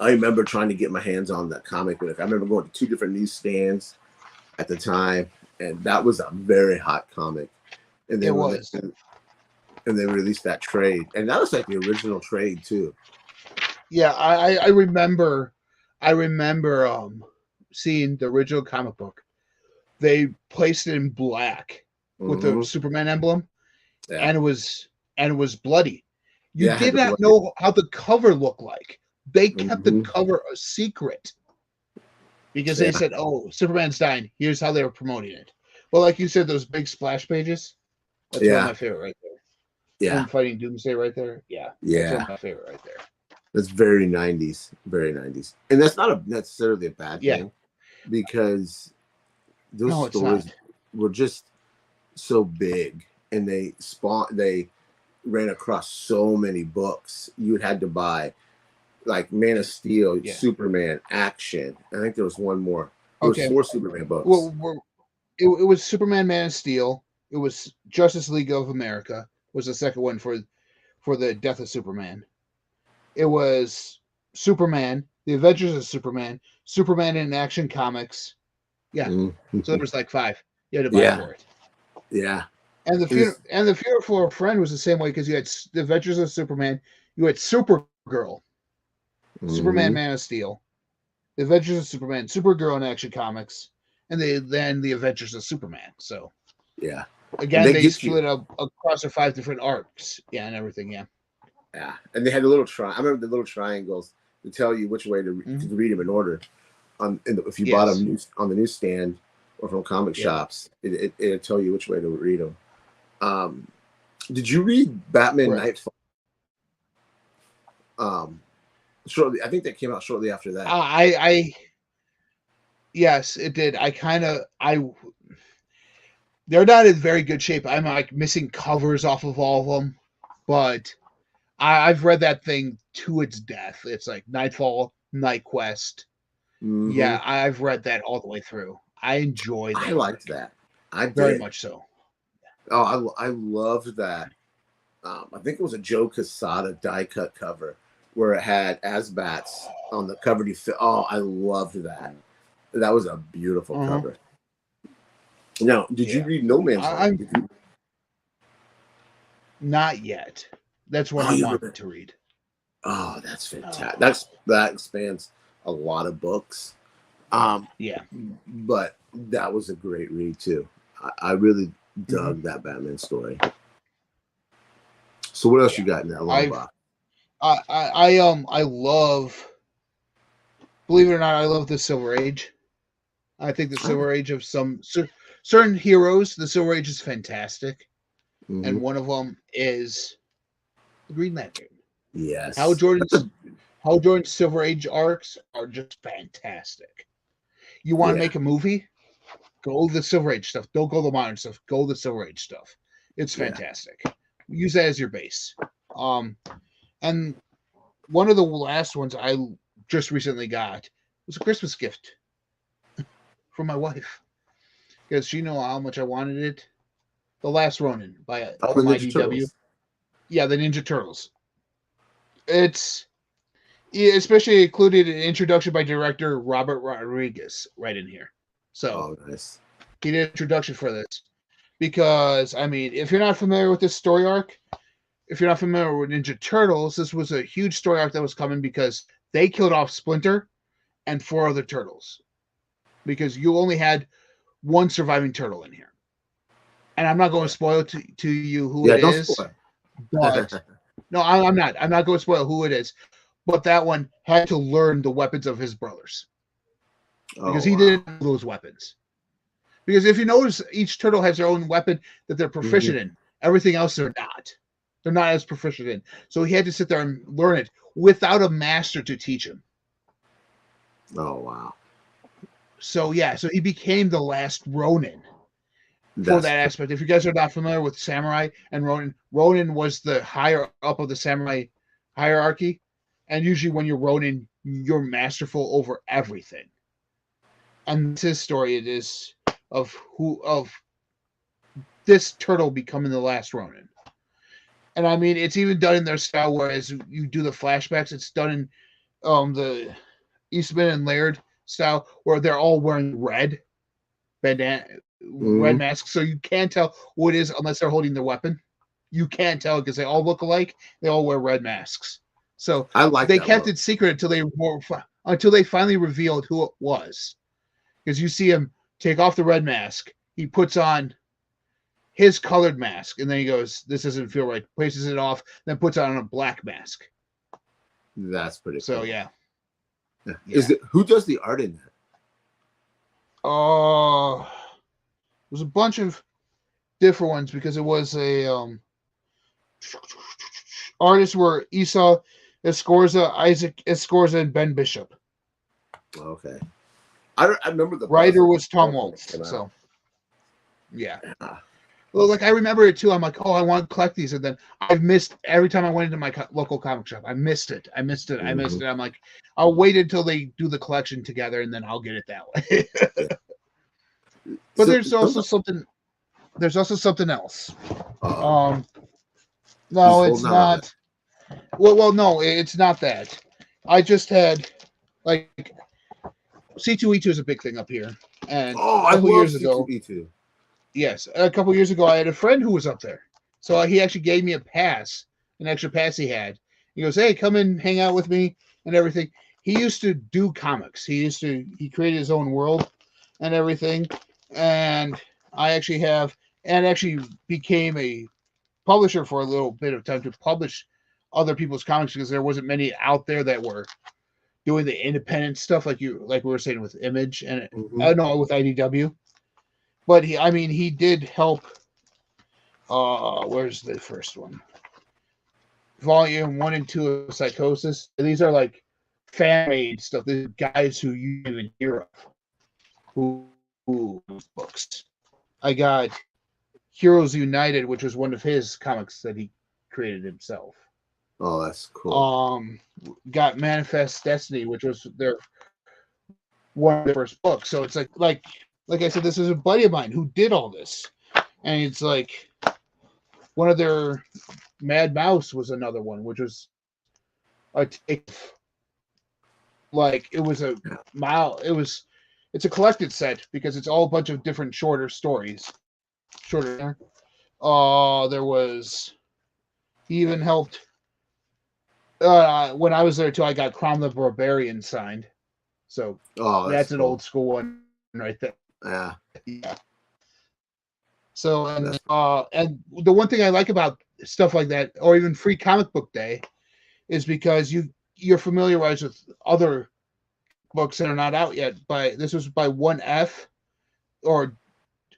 remember trying to get my hands on that comic book. I remember going to 2 different newsstands at the time, and that was a very hot comic. And then and they released that trade, and that was like the original trade too. Yeah, I remember seeing the original comic book. They placed it in black with the Superman emblem, and it was bloody. You did not know how the cover looked like. They kept the cover a secret because they said, "Oh, Superman's dying. Here's how they were promoting it." Well, like you said, those big splash pages. That's one of my favorite right there. Yeah, him fighting Doomsday right there. Yeah, that's one of my favorite right there. That's very 90s, and that's not necessarily a bad thing because those stories were just so big, and they ran across so many books. You had to buy like Man of Steel, Superman, Action. I think there was one more. There was 4 Superman books. Well, it was Superman, Man of Steel. It was Justice League of America was the second one for the Death of Superman. It was Superman, The Adventures of Superman, Superman in Action Comics, Yeah. Mhm. So there was like 5. You had to buy Yeah, for it. yeah. And the It's- funeral for a friend was the same way because you had the Adventures of Superman, you had Supergirl, Superman, mhm. Man of Steel, the Adventures of Superman, Supergirl in Action Comics, and then the Adventures of Superman. So Yeah, and again, they they get you. split up across the 5 different arcs, yeah, and everything, yeah. Yeah, and they had the little I remember the little triangles to tell you which way to read them in order. If you bought Yes, them on the newsstand or from comic yeah. shops, it'll tell you which way to read them. Did you read Batman Correct. Nightfall? Shortly, I think that came out shortly after that. I yes, it did. They're not in very good shape. I'm like missing covers off of all of them, but I've read that thing to its death. It's like Nightfall, Night Quest. Hmm. Yeah, I've read that all the way through. I enjoy I that liked arc that. I very did. much so. Oh, I loved that. I think it was a Joe Quesada die cut cover where it had Asbats on the cover. Oh, I loved that. That was a beautiful Uh-huh. cover. Now, did you Yeah, read No Man's I'm Land? not yet. That's one Oh, I you want haven't. to read. Oh, that's fantastic. Oh, That expands a lot of books. Um, yeah. but that was a great read too. I really Mm-hmm. dug that Batman story. So what else Yeah. you got in that long box? I love. Believe it or not, I love the Silver Age. I think the Silver Age of some certain heroes, the Silver Age is fantastic, Mm-hmm. and one of them is the Green Lantern. Hal Yes. Jordan's Hal Jordan's Silver Age arcs are just fantastic. You want to Yeah. make a movie? Go the Silver Age stuff. Don't go the modern stuff. Go the Silver Age stuff. It's Yeah. fantastic. Use that as your base. And one of the last ones I just recently got was a Christmas gift from my wife because she knew how much I wanted it. The Last Ronin Oh, the from Ninja IDW. Turtles. Yeah, the Ninja Turtles. It's especially included an introduction by director Robert Rodriguez right in here. So Oh, nice. he did an introduction for this because I mean, if you're not familiar with this story arc, if you're not familiar with Ninja Turtles, this was a huge story arc that was coming because they killed off Splinter and 4 other turtles because you only had one surviving turtle in here. And I'm not going Yeah. to spoil to you who Yeah. it Don't is, spoil. but no, I'm not. I'm not going to spoil who it is. But that one had to learn the weapons of his brothers Oh because he wow. didn't know those weapons. Because if you notice, each turtle has their own weapon that they're Mm-hmm. proficient in. Everything else they're not. They're not as proficient in. So he had to sit there and learn it without a master to teach him. Oh wow. So yeah, so he became the last Ronin for That's that aspect. If you guys are not familiar with samurai and Ronin, Ronin was the higher up of the samurai hierarchy, and usually when you're Ronin, you're masterful over everything. And this his story. It is of this turtle becoming the last Ronin. And I mean, it's even done in their style. Whereas you do the flashbacks, it's done in the Eastman and Laird style, where they're all wearing red mm-hmm. masks, so you can't tell who it is unless they're holding their weapon. You can't tell because they all look alike. They all wear red masks. So I like they that kept look. it secret until they finally revealed who it was. Because you see him take off the red mask, he puts on his colored mask, and then he goes, "This doesn't feel right." Places it off, then puts on a black mask. That's pretty So cool. yeah, Is it who does the art in that? Oh, there's a bunch of different ones because it was a artists were Esau Escorza, Isaac Escorza, and Ben Bishop. Okay. I remember the buzz Writer of was Tom when it Waltz. came out. So yeah. Ah, Well, like I remember it too. I'm like, oh, I want to collect these, and then I've missed every time I went into my local comic shop. I missed it. I missed it. I missed mhm. it. I'm like, I'll wait until they do the collection together, and then I'll get it that way. Yeah. But So, there's also something. There's also something else. uh-oh. He's No, it's holding out on it. not. Well, no, it's not that. I just had like C2E2 is a big thing up here. And Oh, a I couple love years ago, C2E2. yes, a couple years ago, I had a friend who was up there. So he actually gave me a pass, an extra pass he had. He goes, "Hey, come and hang out with me and everything." He used to do comics. He created his own world and everything. And I actually actually became a publisher for a little bit of time to publish other people's comics because there wasn't many out there that were doing the independent stuff like we were saying with Image and no, with IDW. But he did help. Where's the first one? Volume 1 and 2 of Psychosis. These are like fan made stuff. These guys who you even hear of who books. I got Heroes United, which was one of his comics that he created himself. Oh, that's cool. Got Manifest Destiny, which was one of their first books. So it's like I said, this is a buddy of mine who did all this, and it's like one of their Mad Mouse was another one, which was a take. Like it was it's a collected set because it's all a bunch of different shorter stories. Shorter. There was. He even helped. When I was there too, I got Crom the Barbarian signed. So that's an cool. old school one right there. Yeah. So and the one thing I like about stuff like that, or even Free Comic Book Day, is because you're familiarized with other books that are not out yet. This was by 1F, or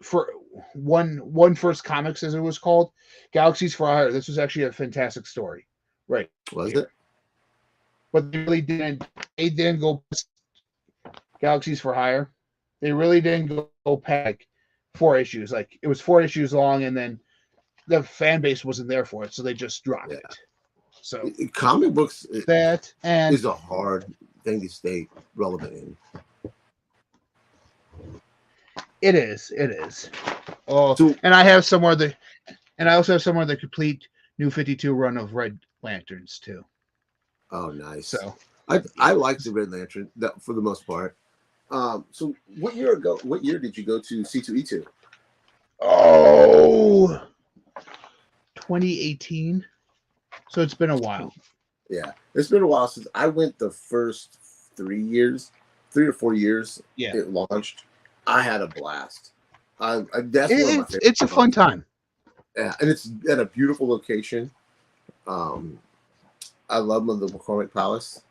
for one First Comics as it was called, Galaxies for Hire. This was actually a fantastic story, right? Was it? But they really didn't. They didn't go Galaxies for Hire. They really didn't go past 4 issues. Like it was 4 issues long, and then the fan base wasn't there for it, so they just dropped it. So comic books is a hard thing to stay relevant in. It is. And I have somewhere I also have somewhere the complete New 52 run of Red Lanterns too. Oh, nice. So I like the Red Lantern for the most part. So what year did you go to C2E2? Oh, 2018. So it's been a while. Yeah, it's been a while since I went. The first 3 or 4 years it launched. I had a blast. It's a fun time. Yeah, and it's at a beautiful location. I love the McCormick Palace.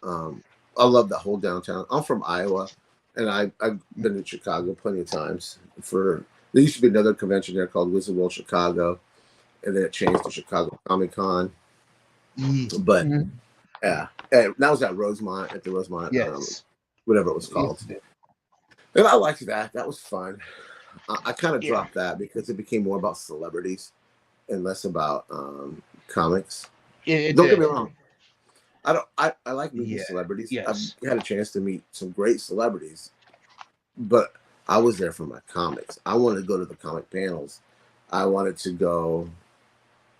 I love the whole downtown. I'm from Iowa, and I've been to Chicago plenty of times. There used to be another convention there called Wizard World Chicago, and then it changed to Chicago Comic Con. But yeah, and that was at the Rosemont, yes, whatever it was called. And I liked that. That was fun. I kind of dropped that because it became more about celebrities and less about comics. Don't get me wrong. I like meeting celebrities. Yes. I've had a chance to meet some great celebrities, but I was there for my comics. I wanted to go to the comic panels. I wanted to go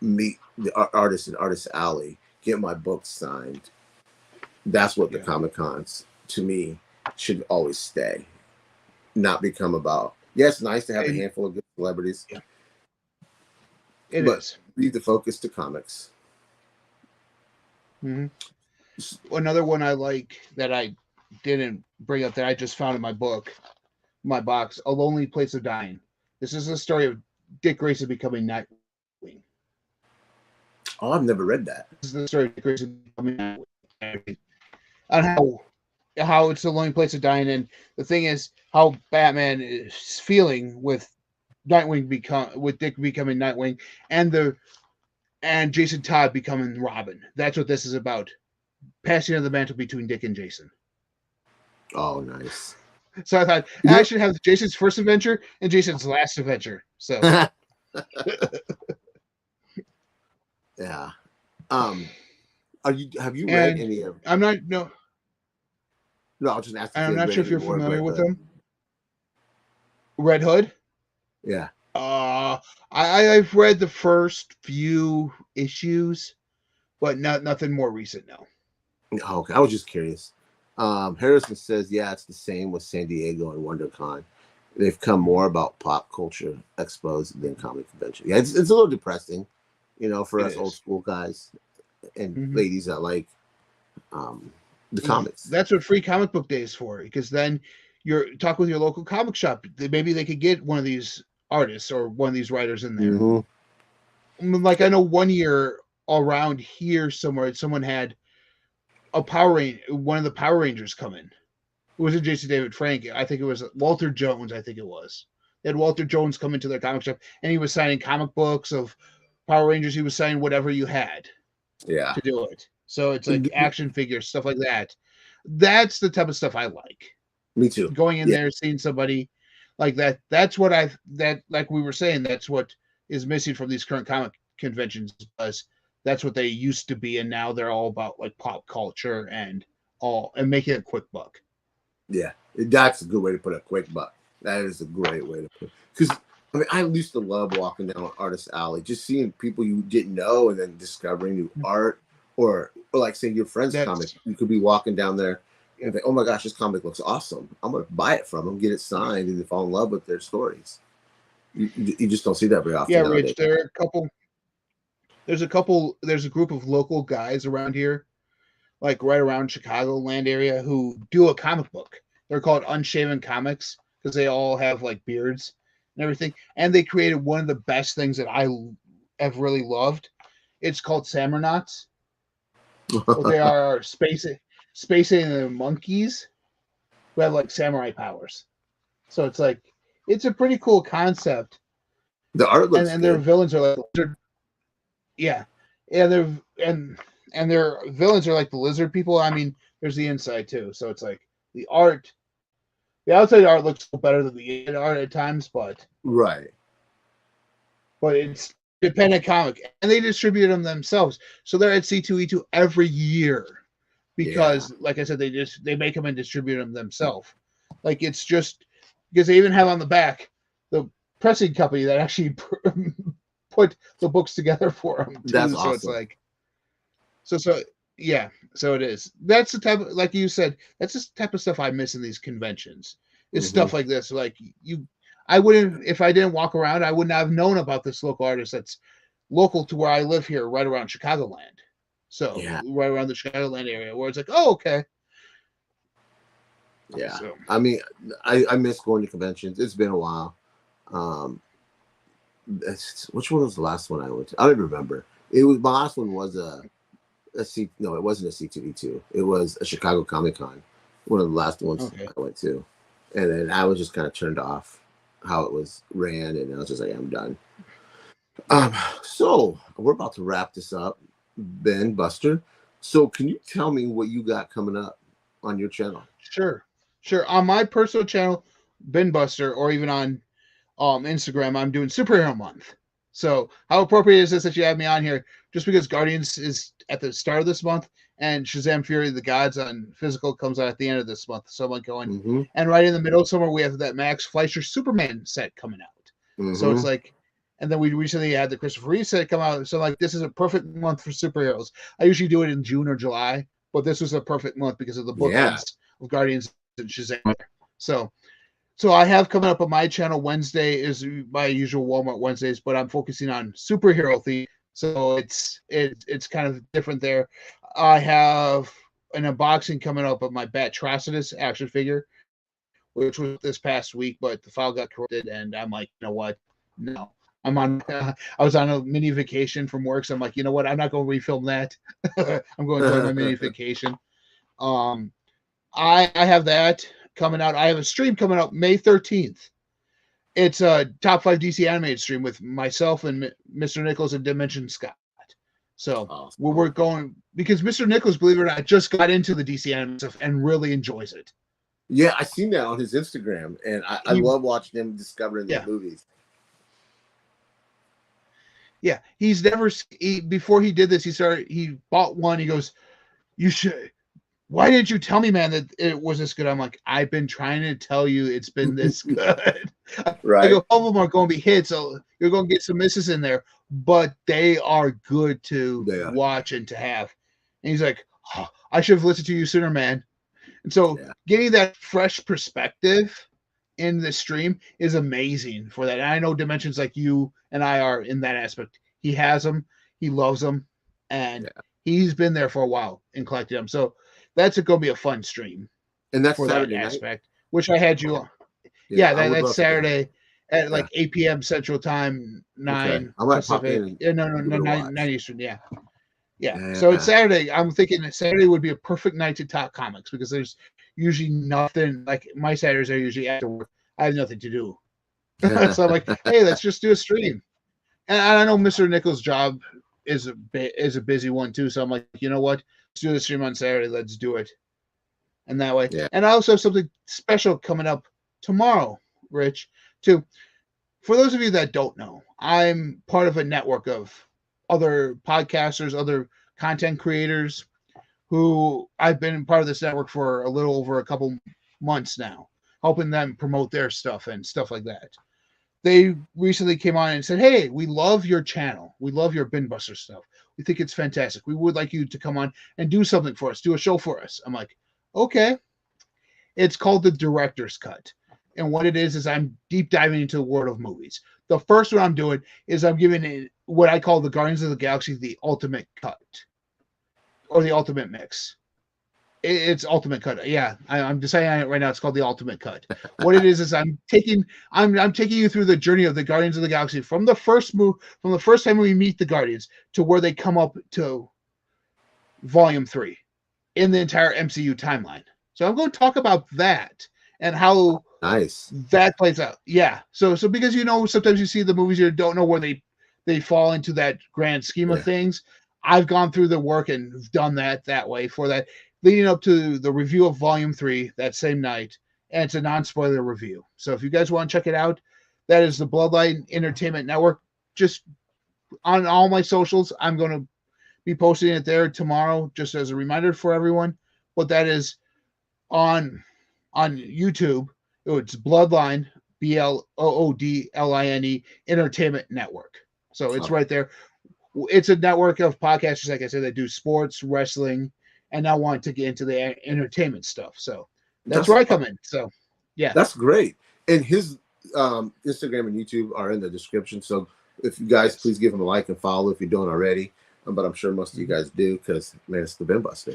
meet the artists in Artist Alley, get my books signed. That's what the Comic Cons, to me, should always stay. Not become about. It's nice to have a handful of good celebrities. Yeah. But leave the focus to comics. Mm-hmm. Another one I like that I didn't bring up that I just found in my box, A Lonely Place of Dying. This is the story of Dick Grayson becoming Nightwing. Oh, I've never read that. This is the story of Dick Grayson becoming Nightwing. And how it's a lonely place of dying, and the thing is how Batman is feeling with Dick becoming Nightwing, and Jason Todd becoming Robin. That's what this is about. Passing of the mantle between Dick and Jason. Oh, nice. So I thought I should have Jason's first adventure and Jason's last adventure. So yeah. Have you read any of? I'm not no. No, I'll just ask. I'm not sure if you're familiar with them. Red Hood? Yeah. I've read the first few issues, but nothing more recent now. Okay, I was just curious. Harrison says, yeah, it's the same with San Diego and WonderCon. They've come more about pop culture expos than comic convention. Yeah, it's a little depressing, for It us old is. school guys and Mhm. ladies that like the comics. That's what free comic book day is for, because then you're talking with your local comic shop. Maybe they could get one of these artists or one of these writers in there. Like I know one year around here somewhere, someone had one of the Power Rangers come in. It wasn't Jason David Frank. I think it was Walter Jones. I think it was. They had Walter Jones come into their comic shop, and he was signing comic books of Power Rangers. He was signing whatever you had Yeah. to do it. So it's like action figures, stuff like that. That's the type of stuff I like. Me too. Going in Yeah. there, seeing somebody like that. That's what like we were saying, that's what is missing from these current comic conventions, because that's what they used to be, and now they're all about like pop culture and making a quick buck. Yeah, that's a good way to put it. Quick buck. That is a great way to put it. Because I used to love walking down Artist Alley, just seeing people you didn't know, and then discovering new art, or like saying your friend's comic. You could be walking down there and think, "Oh my gosh, this comic looks awesome! I'm gonna buy it from them, get it signed, and fall in love with their stories." You just don't see that very often. Yeah, nowadays. Rich. There's a group of local guys around here, like right around Chicagoland area, who do a comic book. They're called Unshaven Comics because they all have like beards and everything. And they created one of the best things that I have really loved. It's called Samurnauts. What they are space alien monkeys who have like samurai powers. So it's a pretty cool concept. The art looks and good. their villains are like lizard. Yeah. And their villains are like the lizard people. I mean, there's the inside too. So it's like the outside art looks better than the inside art at times, but right. But it's independent comic, and they distribute them themselves. So they're at C2E2 every year because, like I said, they make them and distribute them themselves. Like it's just because they even have on the back the pressing company that actually put the books together for them too. That's so awesome. It's like yeah, so it is. That's the type of, like you said, that's the type of stuff I miss in these conventions. It's stuff like this. Like I wouldn't, if I didn't walk around, I wouldn't have known about this local artist that's local to where I live here, right around Chicagoland. So right around the Chicagoland area, where it's like, oh, okay. Yeah. So. I mean, I miss going to conventions. It's been a while. Which one was the last one I went to? I don't remember. My last one was it wasn't a C2E2. It was a Chicago Comic Con. One of the last ones I went to. And then I was just kind of turned off how it was ran, and I was just like, I'm done. So we're about to wrap this up, Ben Buster. So can you tell me what you got coming up on your channel? Sure. On my personal channel, Ben Buster, or even on Instagram, I'm doing Superhero Month. So how appropriate is this that you have me on here? Just because Guardians is at the start of this month, and Shazam! Fury of the Gods on physical comes out at the end of this month. So I'm going, and right in the middle somewhere we have that Max Fleischer Superman set coming out. So it's like, and then we recently had the Christopher Reeve set come out. So like, this is a perfect month for superheroes. I usually do it in June or July, but this was a perfect month because of the bookends of Guardians and Shazam. So I have coming up on my channel. Wednesday is my usual Walmart Wednesdays, but I'm focusing on superhero theme. So it's kind of different there. I have an unboxing coming up of my Batrocidus action figure, which was this past week, but the file got corrupted, and I'm like, you know what? No. I was on a mini vacation from work, so I'm like, you know what? I'm not going to refilm that. I'm going to enjoy my mini vacation. I have that coming out. I have a stream coming out May 13th. It's a top 5 DC animated stream with myself and Mr. Nichols and Dimension Scott. So we're going, because Mr. Nichols, believe it or not, just got into the DC animated stuff and really enjoys it. Yeah, I seen that on his Instagram, and I love watching him discovering the movies. Yeah, before he did this, he bought one. He goes, you should. Why didn't you tell me, man, that it was this good? I'm like, I've been trying to tell you it's been this good. Right. I go, all of them are going to be hits, so you're going to get some misses in there, but they are good to watch and to have. And he's like, oh, I should have listened to you sooner, man. And so Yeah. getting that fresh perspective in the stream is amazing for that. And I know Dimensions like you and I are in that aspect. He has them, he loves them, and Yeah. he's been there for a while and collected them. So that's going to be a fun stream And that's for that Saturday night. aspect. Which I had you on. Yeah, Yeah, I would that's love to go. Saturday at Yeah. like 8 p.m. Central Time, Okay. 9 I might pop in Pacific. and Yeah, no, give it a 9, watch. 9 Eastern. Yeah. Yeah. So it's Yeah. Saturday. I'm thinking that Saturday would be a perfect night to talk comics because there's usually nothing. Like my Saturdays are usually after work. I have nothing to do. So I'm like, hey, let's just do a stream. And I know Mr. Nichols' job is a busy one too. So I'm like, you know what? Let's do the stream on Saturday. Let's do it. And that way. Yeah. And I also have something special coming up tomorrow, Rich, too. For those of you that don't know, I'm part of a network of other podcasters, other content creators who I've been part of this network for a little over a couple months now, helping them promote their stuff and stuff like that. They recently came on and said, hey, we love your channel. We love your Bin Buster stuff. We think it's fantastic. We would like you to come on and do something for us, do a show for us. I'm like, okay. It's called the Director's Cut. And what it is I'm deep diving into the world of movies. The first one I'm doing is I'm giving it what I call the Guardians of the Galaxy, the ultimate cut or the ultimate mix. It's ultimate cut. Yeah, I'm deciding it right now. It's called the ultimate cut. What it is I'm taking you through the journey of the Guardians of the Galaxy from the first time we meet the Guardians to where they come up to Volume 3 in the entire MCU timeline. So I'm going to talk about that and how Nice. that plays out. Yeah. So because sometimes you see the movies you don't know where they fall into that grand scheme of things. I've gone through the work and done that way for that, leading up to the review of Volume 3 that same night, and it's a non-spoiler review. So if you guys want to check it out, that is the Bloodline Entertainment Network. Just on all my socials, I'm going to be posting it there tomorrow, just as a reminder for everyone. But that is on YouTube. It's Bloodline, Bloodline Entertainment Network. So it's right there. It's a network of podcasters, like I said, that do sports, wrestling, and now want to get into the entertainment stuff. So that's where I come in. So yeah, that's great. And his Instagram and YouTube are in the description. So if you guys please give him a like and follow if you don't already. But I'm sure most of you guys do because man, it's the Bin Buster.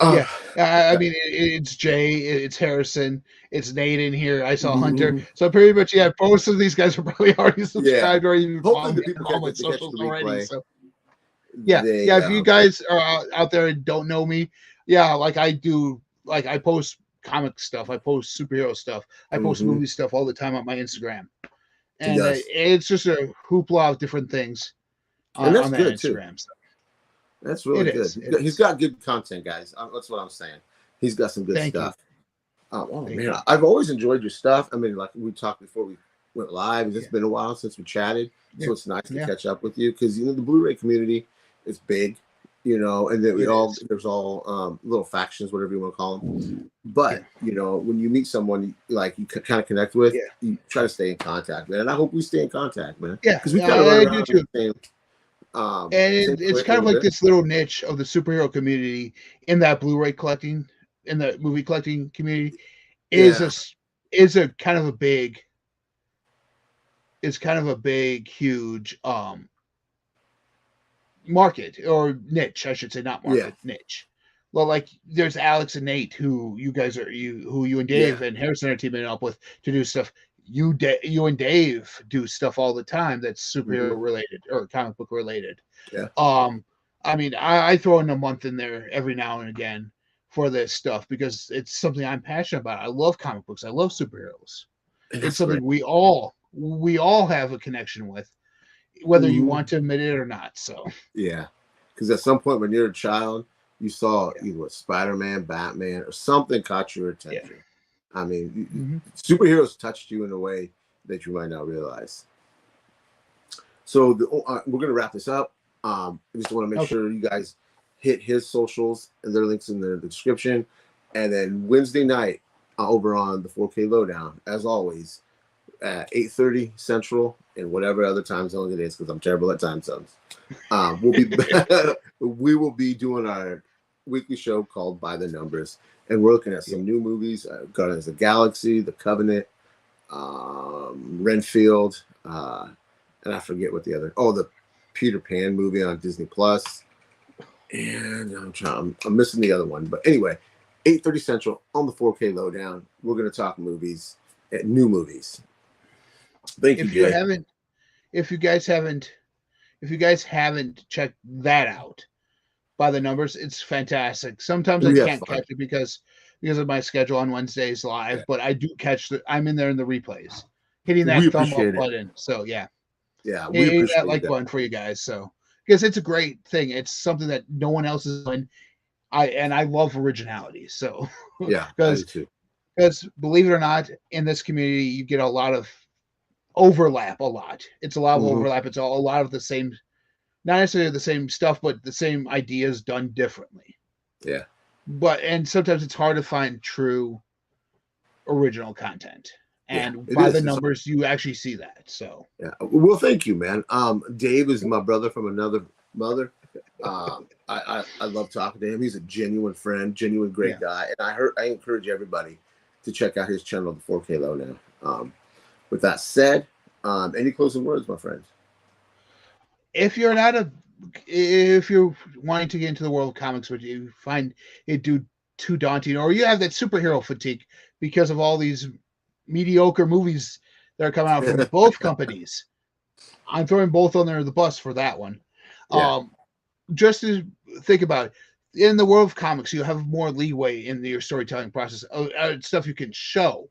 Yeah, I mean it's Jay, it's Harrison, it's Nate in here. I saw Hunter, so pretty much most of these guys are probably already subscribed or even hopefully the people all my get socials the already. replay. So yeah, if you guys are out there and don't know me, like I do, like I post comic stuff, I post superhero stuff, I post movie stuff all the time on my Instagram, and it's just a hoopla of different things on that Instagram stuff. That's really good. He's got good content, guys. That's what I'm saying. He's got some good stuff. Oh man, I've always enjoyed your stuff. I mean, like we talked before we went live. It's been a while since we chatted, so it's nice to catch up with you because the Blu-ray community is big, and then there's all little factions, whatever you want to call them. But when you meet someone like you kind of connect with, you try to stay in contact, man. And I hope we stay in contact, man. Yeah, because we kind of run around the same. And it's kind of like this little niche of the superhero community in that Blu-ray collecting, in the movie collecting community, is a kind of a big, huge market or niche, I should say, not market, niche. Well, like there's Alex and Nate, who you and Dave and Harrison are teaming up with to do stuff. You and Dave do stuff all the time that's superhero related or comic book related. Yeah. I mean, I throw in a month in there every now and again for this stuff because it's something I'm passionate about. I love comic books. I love superheroes. It's something we all have a connection with, whether you want to admit it or not. So yeah, because at some point when you're a child, you saw either Spider-Man, Batman, or something caught your attention. Yeah. I mean, superheroes touched you in a way that you might not realize. So we're going to wrap this up. I just want to make sure you guys hit his socials, and their links in the description. And then Wednesday night over on the 4K Lowdown, as always, at 8:30 Central and whatever other time zone it is, because I'm terrible at time zones. We will be doing our weekly show called By the Numbers, and we're looking at some new movies: Guardians of the Galaxy, The Covenant, Renfield, and I forget what the other. Oh, the Peter Pan movie on Disney Plus, and I'm missing the other one. But anyway, 8:30 Central on the 4K Lowdown. We're going to talk movies, new movies. Thank you, Jay. If you guys haven't checked that out, By the Numbers, it's fantastic. Sometimes I can't catch it because of my schedule on Wednesdays live, but I do catch I'm in there in the replays, hitting that thumb up button. So yeah, we appreciate that like button for you guys. So because it's a great thing, it's something that no one else is doing. I love originality. So yeah, because believe it or not, in this community, you get a lot of overlap. It's a lot of overlap. It's a lot of the same, not necessarily the same stuff, but the same ideas done differently. Yeah. And sometimes it's hard to find true original content. And By the Numbers, you actually see that. So yeah. Well, thank you, man. Dave is my brother from another mother. I love talking to him. He's a genuine friend, genuine great guy. And I encourage everybody to check out his channel, the 4K Lowdown. With that said, any closing words, my friends? If you're wanting to get into the world of comics, but you find it too daunting, or you have that superhero fatigue because of all these mediocre movies that are coming out from both companies, I'm throwing both under the bus for that one. Just to think about it, in the world of comics, you have more leeway in your storytelling process, stuff you can show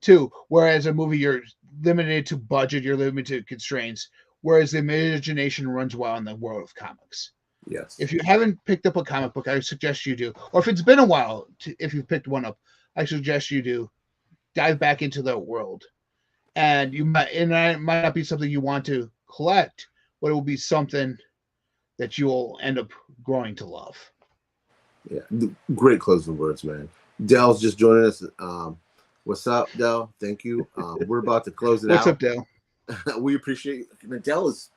too. Whereas a movie, you're limited to budget, you're limited to constraints. Whereas the imagination runs wild in the world of comics. Yes. If you haven't picked up a comic book, I suggest you do. Or if it's been a while, if you've picked one up, I suggest you do dive back into the world. And it might not be something you want to collect, but it will be something that you will end up growing to love. Yeah, great closing words, man. Dell's just joining us. What's up, Dell? Thank you. We're about to close it out. What's up, Dell? We appreciate it. Dell is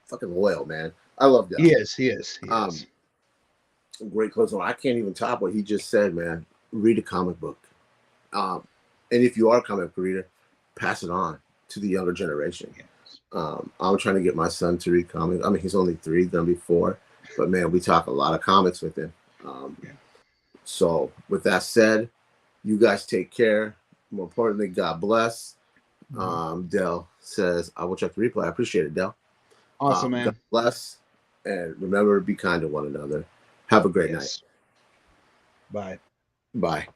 fucking loyal, man. I love Dell. He is. Great closing. I can't even top what he just said, man. Read a comic book. And if you are a comic book reader, pass it on to the younger generation. Yes. I'm trying to get my son to read comics. I mean, he's only 3, gonna be 4, but man, we talk a lot of comics with him. So with that said, you guys take care. More importantly, God bless. Dell says, I will check the replay. I appreciate it, Dell. Awesome, man. God bless. And remember to be kind to one another. Have a great night. Bye. Bye.